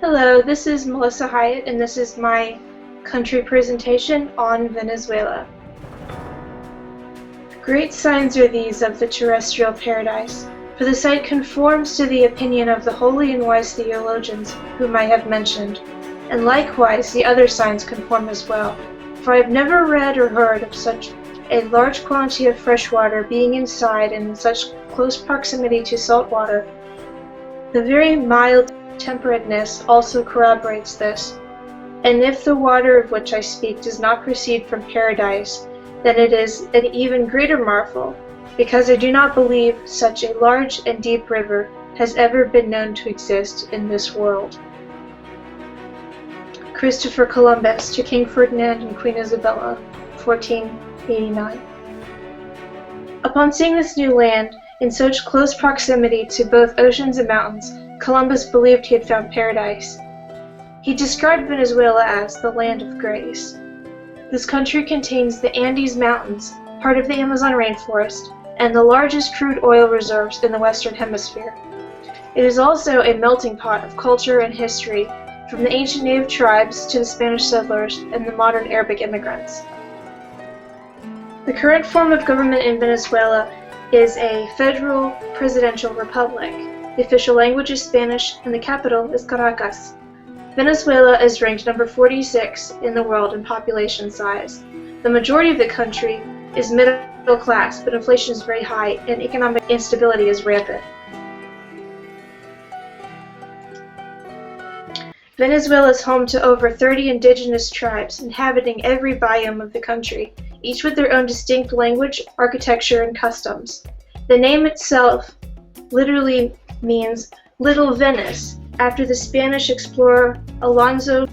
Hello, this is Melissa Hyatt, and this is my country presentation on Venezuela. Great signs are these of the terrestrial paradise, for the site conforms to the opinion of the holy and wise theologians whom I have mentioned, and likewise the other signs conform as well, for I have never read or heard of such a large quantity of fresh water being inside and in such close proximity to salt water. The very mild temperateness also corroborates this, and if the water of which I speak does not proceed from paradise, then it is an even greater marvel, because I do not believe such a large and deep river has ever been known to exist in this world. Christopher Columbus to King Ferdinand and Queen Isabella, 1489. Upon seeing this new land in such close proximity to both oceans and mountains, Columbus believed he had found paradise. He described Venezuela as the land of grace. This country contains the Andes Mountains, part of the Amazon rainforest, and the largest crude oil reserves in the Western Hemisphere. It is also a melting pot of culture and history, from the ancient native tribes to the Spanish settlers and the modern Arabic immigrants. The current form of government in Venezuela is a federal presidential republic. The official language is Spanish, and the capital is Caracas. Venezuela is ranked number 46 in the world in population size. The majority of the country is middle class, but inflation is very high and economic instability is rampant. Venezuela is home to over 30 indigenous tribes inhabiting every biome of the country, each with their own distinct language, architecture, and customs. The name itself literally means Little Venice, after the Spanish explorer Alonso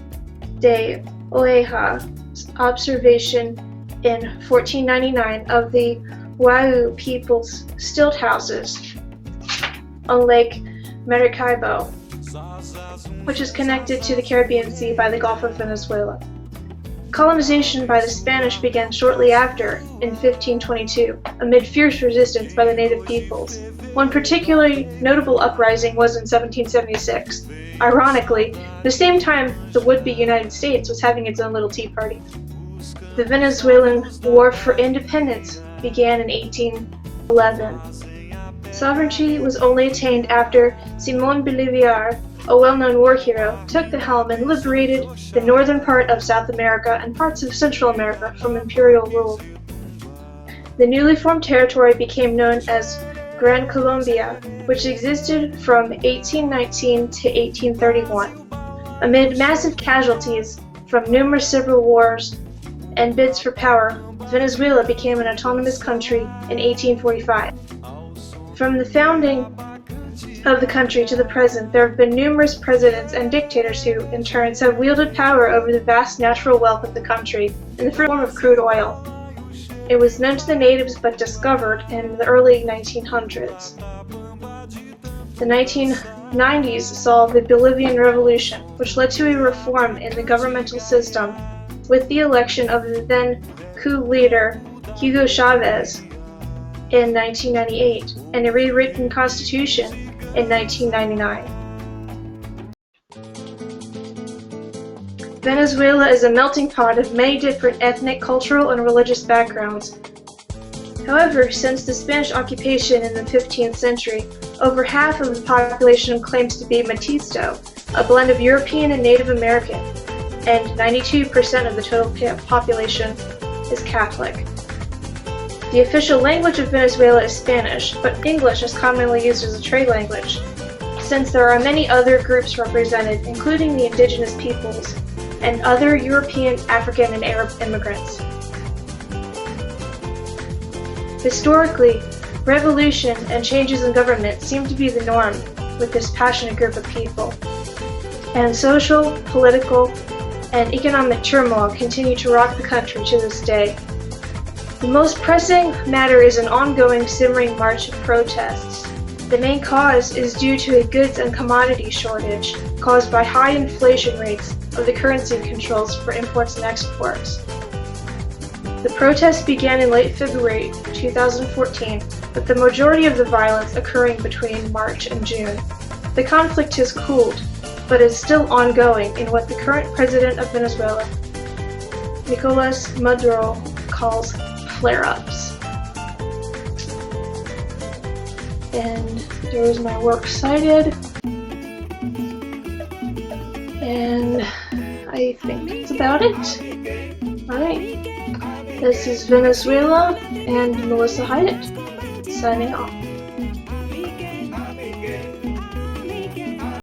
de Oeja's observation in 1499 of the Wayuu people's stilt houses on Lake Maracaibo, which is connected to the Caribbean Sea by the Gulf of Venezuela. Colonization by the Spanish began shortly after, in 1522, amid fierce resistance by the native peoples. One particularly notable uprising was in 1776. Ironically, the same time the would-be United States was having its own little tea party. The Venezuelan War for Independence began in 1811. Sovereignty was only attained after Simón Bolívar, a well-known war hero, took the helm and liberated the northern part of South America and parts of Central America from imperial rule. The newly formed territory became known as Gran Colombia, which existed from 1819 to 1831. Amid massive casualties from numerous civil wars and bids for power, Venezuela became an autonomous country in 1845. From the founding of the country to the present, there have been numerous presidents and dictators who, in turns, have wielded power over the vast natural wealth of the country in the form of crude oil. It was known to the natives but discovered in the early 1900s. The 1990s saw the Bolivian Revolution, which led to a reform in the governmental system with the election of the then coup leader Hugo Chavez in 1998 and a rewritten constitution in 1999. Venezuela is a melting pot of many different ethnic, cultural, and religious backgrounds. However, since the Spanish occupation in the 15th century, over half of the population claims to be Mestizo, a blend of European and Native American, and 92% of the total population is Catholic. The official language of Venezuela is Spanish, but English is commonly used as a trade language, since there are many other groups represented, including the indigenous peoples and other European, African, and Arab immigrants. Historically, revolution and changes in government seem to be the norm with this passionate group of people, and social, political, and economic turmoil continue to rock the country to this day. The most pressing matter is an ongoing simmering march of protests. The main cause is due to a goods and commodity shortage caused by high inflation rates of the currency controls for imports and exports. The protests began in late February 2014, with the majority of the violence occurring between March and June. The conflict has cooled, but is still ongoing in what the current president of Venezuela, Nicolas Maduro, calls flare-ups. And there's my works cited. And I think that's about it. Alright. This is Venezuela and Melissa Hyatt, signing off.